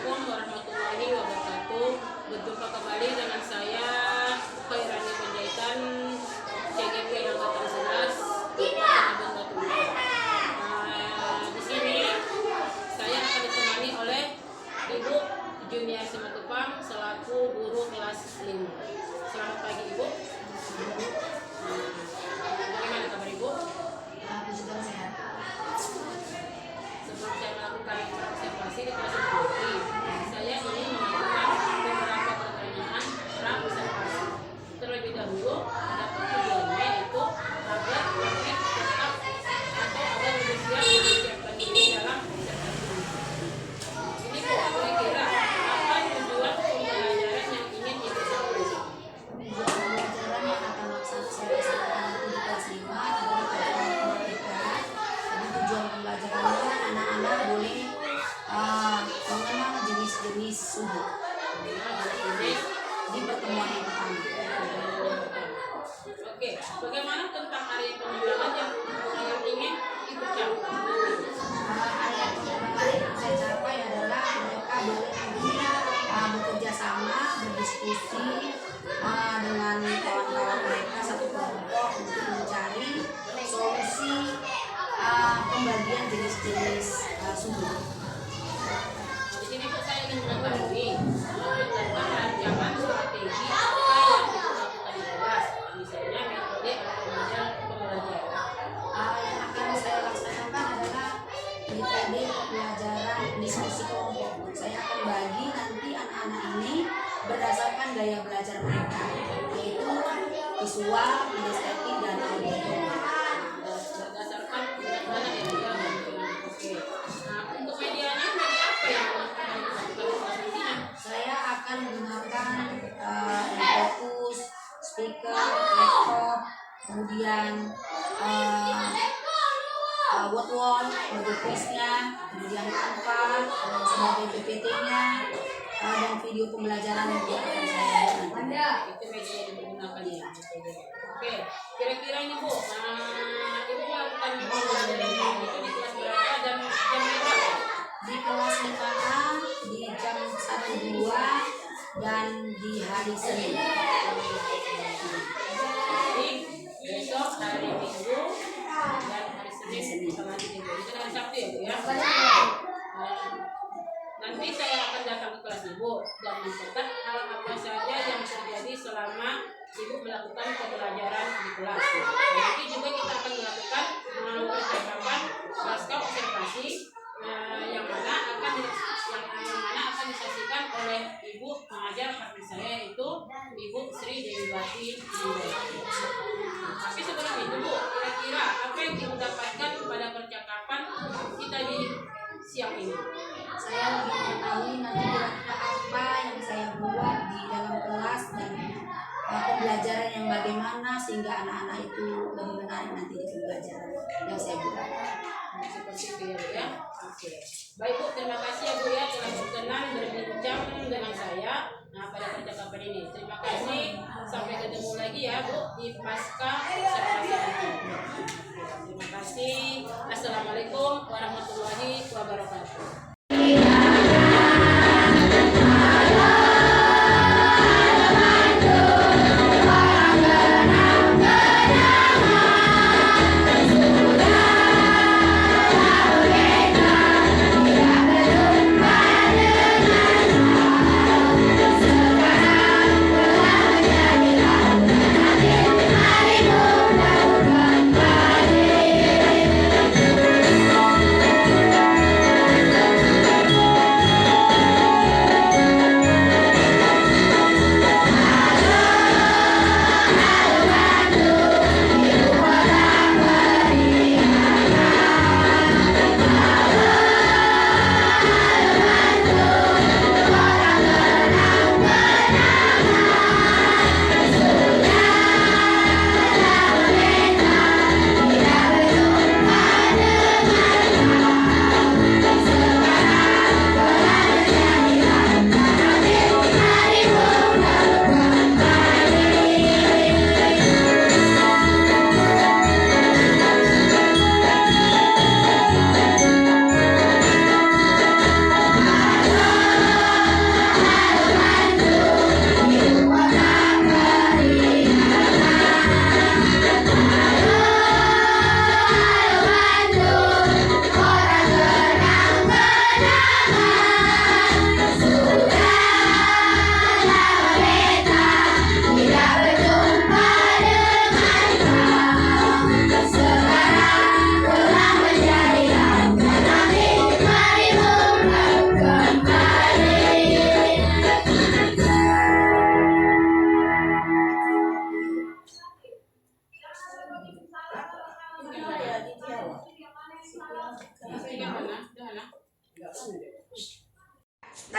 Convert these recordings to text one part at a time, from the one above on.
Assalamualaikum warahmatullahi wabarakatuh. Berjumpa kembali dengan saya Khairani Penjahitan CGP Angkatan 11 Kabupaten Batubara. Di sini saya akan ditemani oleh Ibu Junior Simatupang selaku guru kelas 5. Selamat pagi Ibu. Bagaimana kabar Ibu? Puji Tuhan sehat. Sebelum saya melakukan observasi di kelas ini, saya ingin melakukan beberapa pertanyaan pra-observasi. Terlebih dahulu, adapun tujuannya itu agar murid tetap atau agar lebih siap mempersiapkan diri dalam observasi. Ini kira-kira apa tujuan pembelajaran yang ingin Ibu sampaikan? Tujuan pembelajaran yang akan saya laksanakan nanti di kelas 5 adalah pelajaran kemerdekaan. Jadi tujuan pembelajarannya anak-anak boleh mengenal jenis-jenis suhu di pertemuan yang pertama. Oke, bagaimana tentang area pengembangan yang ingin Ibu capai? Area pengembangan yang saya capai adalah mereka boleh nanti bekerja sama, berdiskusi dengan kawan-kawan mereka satu kelompok untuk mencari solusi pembagian jenis-jenis suhu. Di sini Bu, saya ingin mengetahui tentang rancangan strategi apa yang dilakukan di kelas, misalnya metode atau model pembelajaran. Yang akan saya laksanakan adalah metode pembelajaran diskusi kelompok. Saya akan bagi nanti anak-anak ini berdasarkan gaya belajar mereka, yaitu visual, kinestetik, dan auditor. Berdasarkan bagaimana ya dia. Oke. Nah, untuk medianya media apa yang akan dilakukan di kelas nantinya? Saya akan menggunakan fokus, speaker, laptop, kemudian word wall, sebagai quiznya, kemudian Canva sebagai PPT-nya, dan video pembelajaran yang juga akan saya buat nanti. Itu media yang digunakan ya. Oke, kira-kira ini Bu, Ibu melakukan pembelajaran itu di kelas berapa dan jam berapa? Di kelas 5A di jam 1-2 dan di hari Senin. Jadi besok hari Minggu dan hari Senin sama hari Minggu. Itu hari Sabtu ya Bu ya? Nanti saya akan datang ke kelas Ibu dan mencatat hal apa saja yang terjadi selama Ibu melakukan pembelajaran di kelas. Nanti juga kita akan melakukan percakapan pasca observasi yang mana akan disaksikan oleh Ibu pengajar partner saya, yaitu Ibu Sri Dewiwati. Tapi sebelum itu Bu, kira-kira apa yang Ibu dapatkan pada percakapan kita di siang ini? Saya ingin mengetahui nanti kira-kira apa yang saya buat di dalam kelas dan pembelajaran yang bagaimana sehingga anak-anak itu lebih menarik nanti di pembelajaran yang saya buat. Seperti itu ya Bu ya. Oke. Baik Bu, terima kasih ya Bu ya telah berkenan berbincang dengan saya pada percakapan ini. Terima kasih. Sampai ketemu lagi ya Bu di pasca observasi nanti. Terima kasih. Assalamualaikum warahmatullahi wabarakatuh.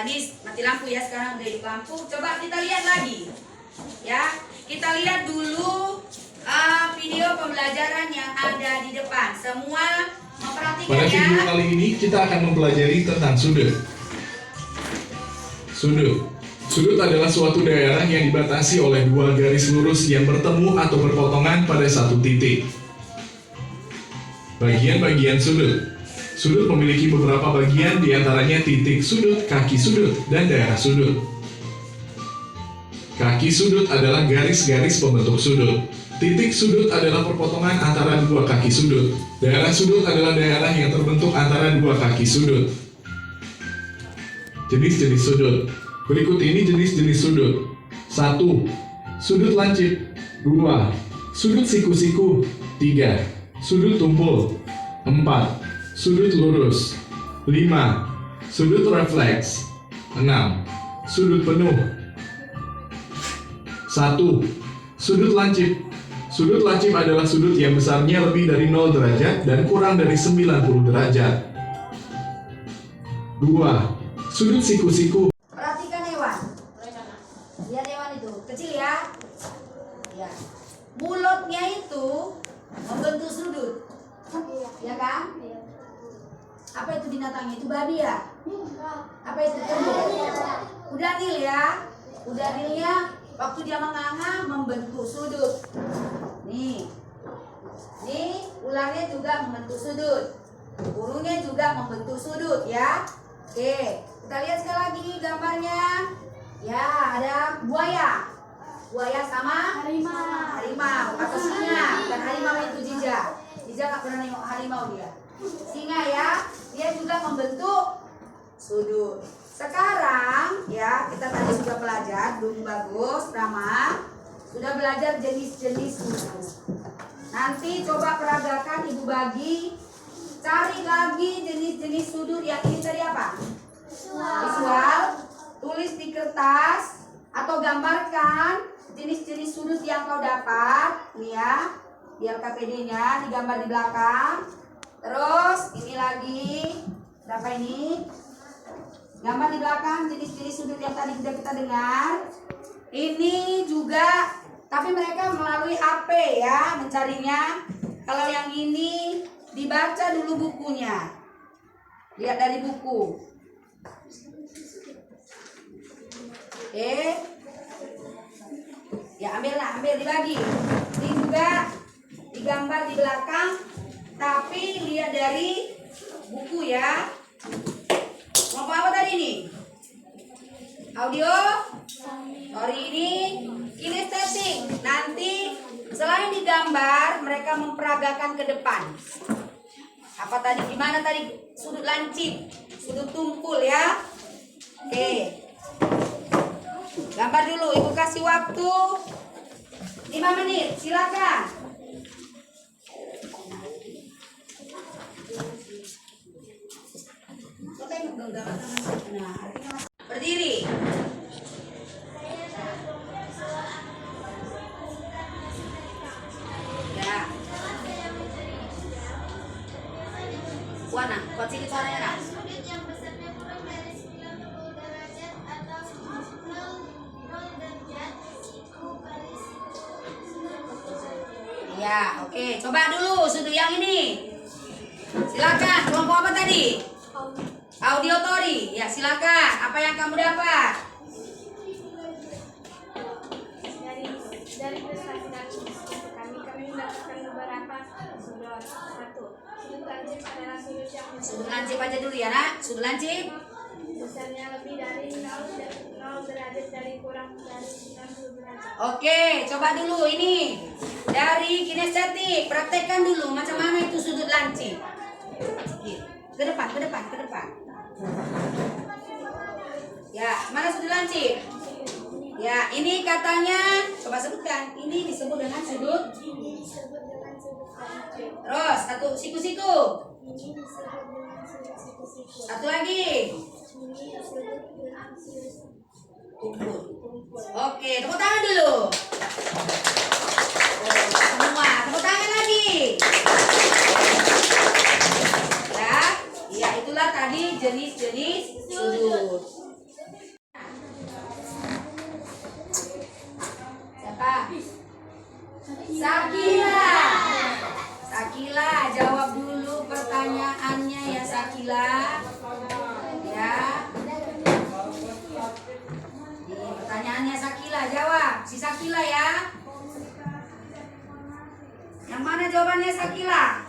Kadis, mati lampu ya, sekarang udah hidup lampu. Coba kita lihat lagi. Ya, kita lihat dulu video pembelajaran yang ada di depan. Semua memperhatikan Pada ya. video kali ini kita akan mempelajari tentang sudut. Sudut adalah suatu daerah yang dibatasi oleh dua garis lurus yang bertemu atau berpotongan pada satu titik. Bagian-bagian sudut. Sudut memiliki beberapa bagian, diantaranya titik sudut, kaki sudut, dan daerah sudut. Kaki sudut adalah garis-garis pembentuk sudut. Titik sudut adalah perpotongan antara dua kaki sudut. Daerah sudut adalah daerah yang terbentuk antara dua kaki sudut. Jenis-jenis sudut. Berikut ini jenis-jenis sudut. 1. Sudut lancip. 2. Sudut siku-siku. 3. Sudut tumpul. 4. Sudut lurus. 5. Sudut refleks. 6. Sudut penuh. 1. Sudut lancip. Sudut lancip adalah sudut yang besarnya lebih dari 0 derajat dan kurang dari 90 derajat. 2. Sudut siku-siku. Perhatikan hewan. Lihat hewan itu, kecil ya. Ya. Mulutnya itu membentuk sudut. Ya kan? Apa itu binatangnya? Itu babi ya? Apa itu? Udanil ya. Udanilnya waktu dia menganga membentuk sudut. Nih. Nih, ularnya juga membentuk sudut. Burungnya juga membentuk sudut ya. Oke, kita lihat sekali lagi gambarnya. Ya, ada buaya. Buaya sama harimau atau singa. Bukan harimau itu Jija. Jija nggak pernah nengok harimau dia. Singa ya, dia juga membentuk sudut. Sekarang ya, kita tadi sudah belajar, belum bagus, Rama. Sudah belajar jenis-jenis sudut. Nanti coba peragakan Ibu bagi. Cari lagi jenis-jenis sudut yang ini tadi apa? Visual. Tulis di kertas atau gambarkan jenis-jenis sudut yang kau dapat. Nih ya, biar KPD-nya digambar di belakang. Terus ini lagi, berapa ini? Gambar di belakang jenis-jenis sudut yang tadi sudah kita dengar. Ini juga, tapi mereka melalui HP ya mencarinya. Kalau yang ini dibaca dulu bukunya. Lihat dari buku. Ya ambil dibagi. Ini juga digambar di belakang, tapi lihat dari buku ya. Mau apa tadi nih? Audio? Hari ini kinestetik. Nanti selain digambar, mereka memperagakan ke depan. Apa tadi? Gimana tadi? Sudut lancip, sudut tumpul ya. Oke. Gambar dulu, Ibu kasih waktu 5 menit, silakan. Berdiri. Ya. Warna, kuat sedikit suaranya nak. Ya, oke. Coba dulu sudut yang ini. Silakan. Kelompok apa tadi? Auditory. Ya, silakan. Apa yang kamu dapat? Dari prestasi kami mendapatkan beberapa sudut. 1. Sudut lancip adalah sudut yang Sudut lancip aja dulu ya nak. Sudut lancip. besarnya lebih dari 0 derajat dari kurang dari 90 derajat. Oke, coba dulu ini. Dari kinestetik, praktekkan dulu macam mana itu sudut lancip. Ke depan. Ya, mana sudut lancip? Ya, ini katanya, coba sebutkan. Ini disebut dengan sudut. Ini disebut dengan sudut lancip. Terus, satu siku-siku. Ini disebut dengan sudut siku-siku. Satu lagi. Ini disebut dengan sudut Tumpul. tumpul. Oke, tepuk tangan dulu. Oh, semua, tepuk tangan lagi. Ya, itulah tadi jenis-jenis sudut. Sakila. Sakila, jawab dulu pertanyaannya ya Sakila. Ya. Ini pertanyaannya Sakila, jawab. Si Sakila ya. Yang mana jawabannya Sakila?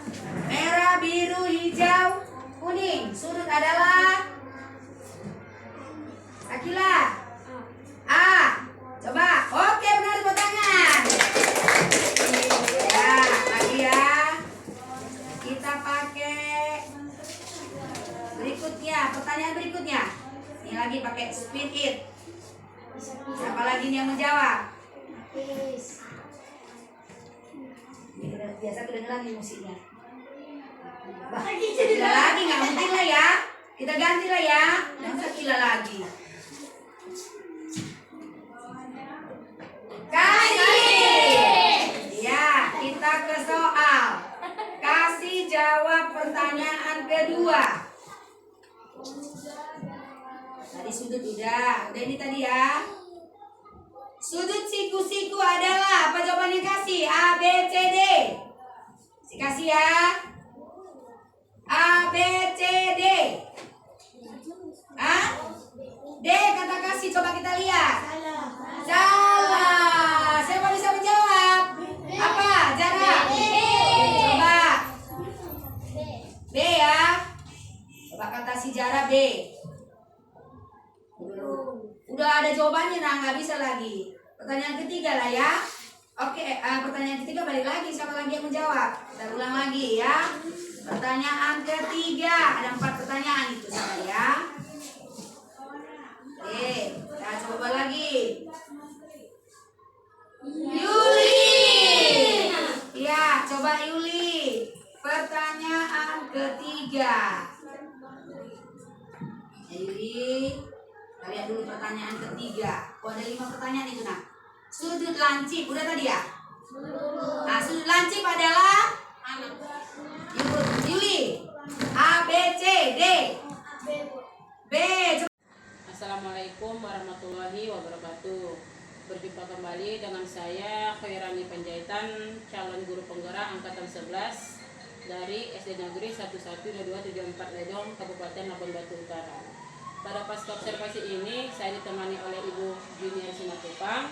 Merah, biru, hijau, kuning. Sudut adalah Sakila. A. Coba. Oke, benar, tepuk tangan. Ya, lagi ya. Kita pakai berikutnya, pertanyaan berikutnya. Ini lagi pakai spin it. Siapa lagi nih yang menjawab? Biasa kedengeran nih musiknya. Sakila lagi, nggak mungkin lah ya. Kita ganti lah ya. Yang Sakila lagi. Kasih. Ya, kita ke soal. Kasih jawab pertanyaan kedua. Tadi sudut udah ini tadi ya. Sudut siku-siku adalah apa jawabannya kasih? A, B, C, D. Kasih ya. A, B, C, D. A, D kata kasih, coba kita lihat. Salah. Siapa bisa menjawab? Apa? Jarak. Coba. B ya. Coba kata si Jara B. Udah ada jawabannya, nah nggak bisa lagi. Pertanyaan ketiga lah ya. Oke, pertanyaan ketiga balik lagi. Siapa lagi yang menjawab? Kita ulang lagi ya. Pertanyaan ketiga. Ada 4 pertanyaan itu sama ya. Kita coba lagi. Yuli. Ya, coba Yuli. Pertanyaan ketiga. Yuli, kita lihat dulu pertanyaan ketiga. Oh, ada 5 pertanyaan itu nak. Sudut lancip, udah tadi ya? Nah, sudut lancip adalah Yuli. A, B, C, D. B. Assalamualaikum warahmatullahi wabarakatuh. Berjumpa kembali dengan saya Khairani Panjaitan, calon guru penggerak angkatan 11 dari SD Negeri 112274 Ledong, Kabupaten Labuan Batu Utara. Pada pasca observasi ini saya ditemani oleh Ibu Junior Simatupang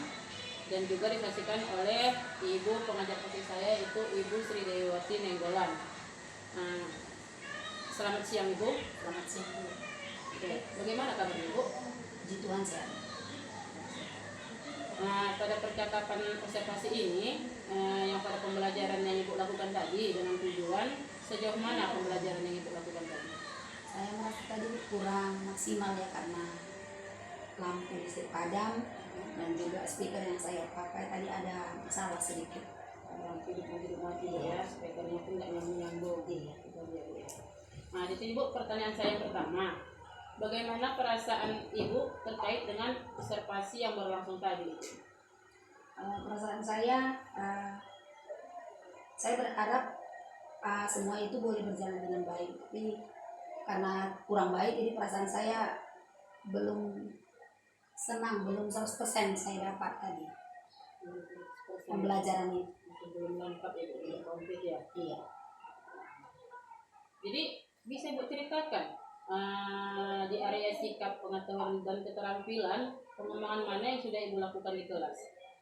dan juga disaksikan oleh Ibu pengajar kasih saya, yaitu Ibu Sri Dewiwati Nenggolan. Selamat siang Ibu. Selamat siang Bu. Oke, bagaimana kabar Ibu? Puji Tuhan sehat. Pada percakapan observasi ini, yang pada pembelajaran yang Ibu lakukan tadi dengan tujuan, sejauh mana pembelajaran yang Ibu lakukan tadi? Saya merasa tadi kurang maksimal ya, karena lampu listrik padam dan juga speaker yang saya pakai tadi ada masalah sedikit. Lampu mati ya, speakernya pun tidak nyambung. Iya. Nah, di sini Bu, pertanyaan saya yang pertama, bagaimana perasaan Ibu terkait dengan observasi yang berlangsung tadi? Perasaan saya berharap semua itu boleh berjalan dengan baik, tapi karena kurang baik, jadi perasaan saya belum senang, belum 100% saya dapat tadi pembelajaran itu. Belum lengkap ya, belum komplit ya. Iya. Jadi bisa Ibu ceritakan di area sikap, pengetahuan dan keterampilan, pengembangan mana yang sudah Ibu lakukan di kelas?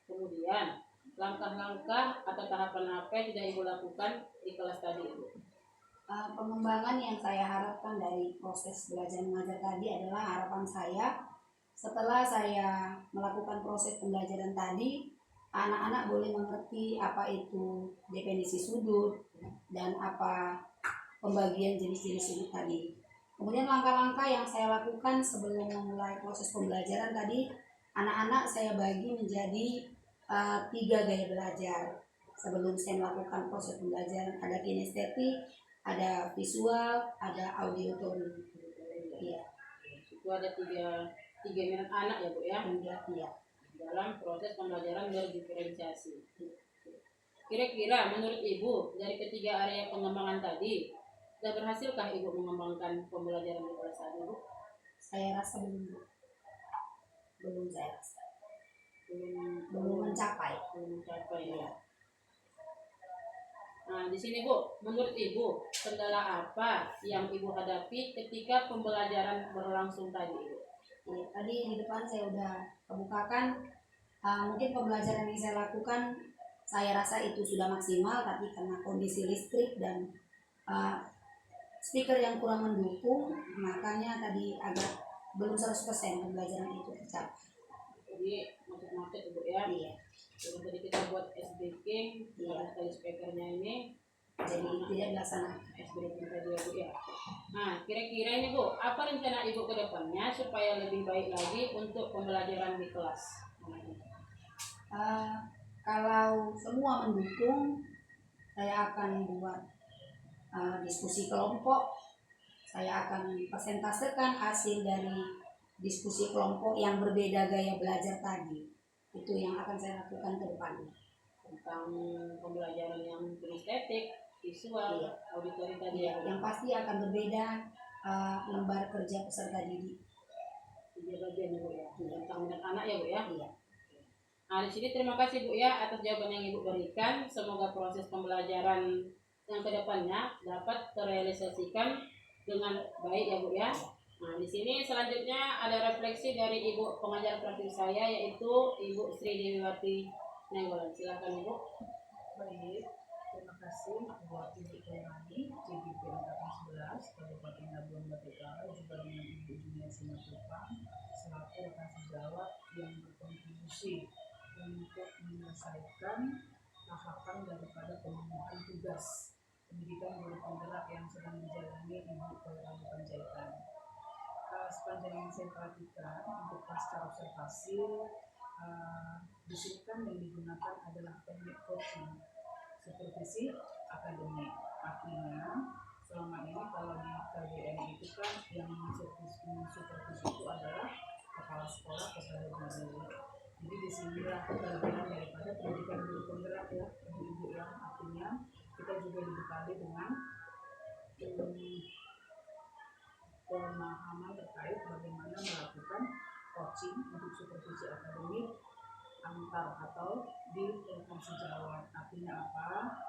Kemudian langkah-langkah atau tahapan apa yang sudah Ibu lakukan di kelas tadi Ibu? Pengembangan yang saya harapkan dari proses belajar mengajar tadi adalah harapan saya setelah saya melakukan proses pembelajaran tadi, anak-anak boleh mengerti apa itu definisi sudut dan apa pembagian jenis-jenis sudut tadi. Kemudian langkah-langkah yang saya lakukan sebelum memulai proses pembelajaran tadi, anak-anak saya bagi menjadi 3 gaya belajar. Sebelum saya melakukan proses pembelajaran, ada kinestetik, ada visual, ada auditory. Iya. Itu ada tiga minat anak ya Bu ya? Iya. Dalam proses pembelajaran berdiferensiasi. Kira-kira menurut Ibu dari ketiga area pengembangan tadi, sudah berhasilkah Ibu mengembangkan pembelajaran di kelas tadi Bu? Saya rasa belum. Belum saya rasa. Belum Belum mencapai. ya. Nah, di sini Bu, menurut Ibu, kendala apa yang Ibu hadapi ketika pembelajaran berlangsung tadi, Ibu? Ya, tadi di depan saya udah kemukakan, mungkin pembelajaran yang saya lakukan saya rasa itu sudah maksimal, tapi karena kondisi listrik dan speaker yang kurang mendukung, makanya tadi agak belum 100% pembelajaran itu tercapai. Jadi macet-macet Ibu ya. Iya. Jadi tadi kita buat SBK, Iya. tadi speakernya ini Jadi tidak dilaksanakan. SBK tadi ya Bu ya. Nah, kira-kira ini Bu, apa rencana Ibu ke depannya supaya lebih baik lagi untuk pembelajaran di kelas? Kalau semua mendukung, saya akan buat diskusi kelompok. Saya akan presentasekan hasil dari diskusi kelompok yang berbeda gaya belajar tadi. Itu yang akan saya lakukan ke depannya. Tentang pembelajaran yang kinestetik, visual, Iya. auditori tadi Iya, ya. yang pasti akan berbeda lembar kerja peserta didik. Tiga bagian ya Bu ya. Tentang minat anak ya Bu ya. Iya. Nah, di sini terima kasih Bu ya atas jawaban yang Ibu berikan. Semoga proses pembelajaran yang kedepannya dapat terrealisasikan dengan baik ya Bu ya. Nah, di sini selanjutnya ada refleksi dari Ibu pengajar praktik saya yaitu Ibu Sri Dewiwati Nenggolan. Silakan Ibu. Baik, terima kasih buat Ibu Kairani, CGP Angkatan 11, Kabupaten Labuan Batu Utara, juga dengan Ibu Junia Simatupang, selaku rekan sejawat yang berkontribusi untuk menyelesaikan tahapan daripada pemenuhan tugas pendidikan guru penggerak yang sedang dijalani Ibu Kairani Panjaitan. Sepanjang yang saya perhatikan untuk pasca observasi, di sini kan yang digunakan adalah teknik coaching supervisi akademik. Artinya selama ini kalau di KGN itu kan yang supervisi itu adalah kepala sekolah, kepala guru. Jadi disinilah kelebihan daripada pendidikan guru penggerak ya, ibu-ibu yang artinya kita juga dibekali dengan pemahaman terkait bagaimana melakukan coaching untuk supervisi akademik antar atau di rekan sejawat. Artinya apa?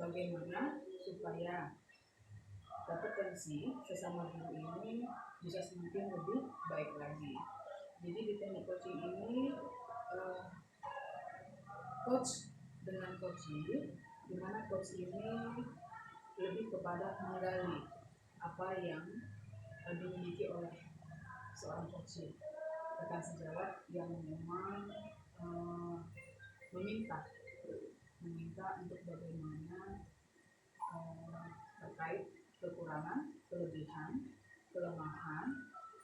Bagaimana supaya kompetensi sesama guru ini bisa semakin lebih baik lagi. Jadi di teknik coaching ini coach dengan coaching, di mana coach ini lebih kepada menggali apa yang dimiliki oleh seorang coach, rekan sejawat yang memang meminta untuk bagaimana terkait kekurangan, kelebihan, kelemahan,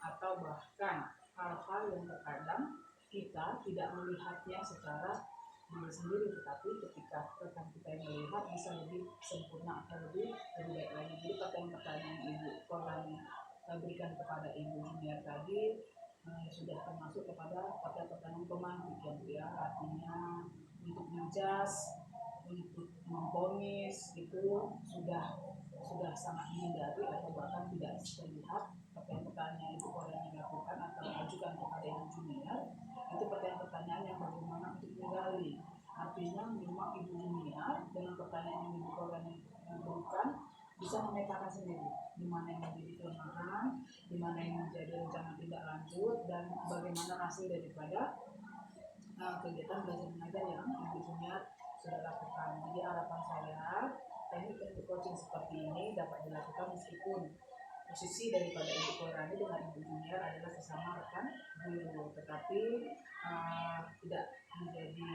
atau bahkan hal-hal yang terkadang kita tidak melihatnya secara diri sendiri, tetapi ketika rekan kita yang melihat bisa lebih sempurna atau lebih baik lagi. Jadi pertanyaan Ibu Korani berikan kepada Ibu Junior tadi sudah termasuk kepada pertanyaan pemantik ya Bu ya, artinya untuk menjas, untuk memponis itu sudah sangat dihindari atau bahkan tidak terlihat. Pertanyaan Ibu Korani dilakukan atau ajukan kepada Ibu Junior itu pertanyaan yang bagaimana untuk menggali. Artinya memang Ibu Junior dengan pertanyaan yang Ibu Korani berikan bisa memetakan sendiri di mana yang menjadi kelemahan, di mana yang menjadi rencana tindak lanjut, dan bagaimana hasil daripada kegiatan belajar mengajar yang Ibu Junior sudah lakukan. Jadi harapan saya teknik coaching seperti ini dapat dilakukan meskipun posisi daripada Ibu Korani dengan Ibu Junior adalah sesama rekan guru, tetapi tidak menjadi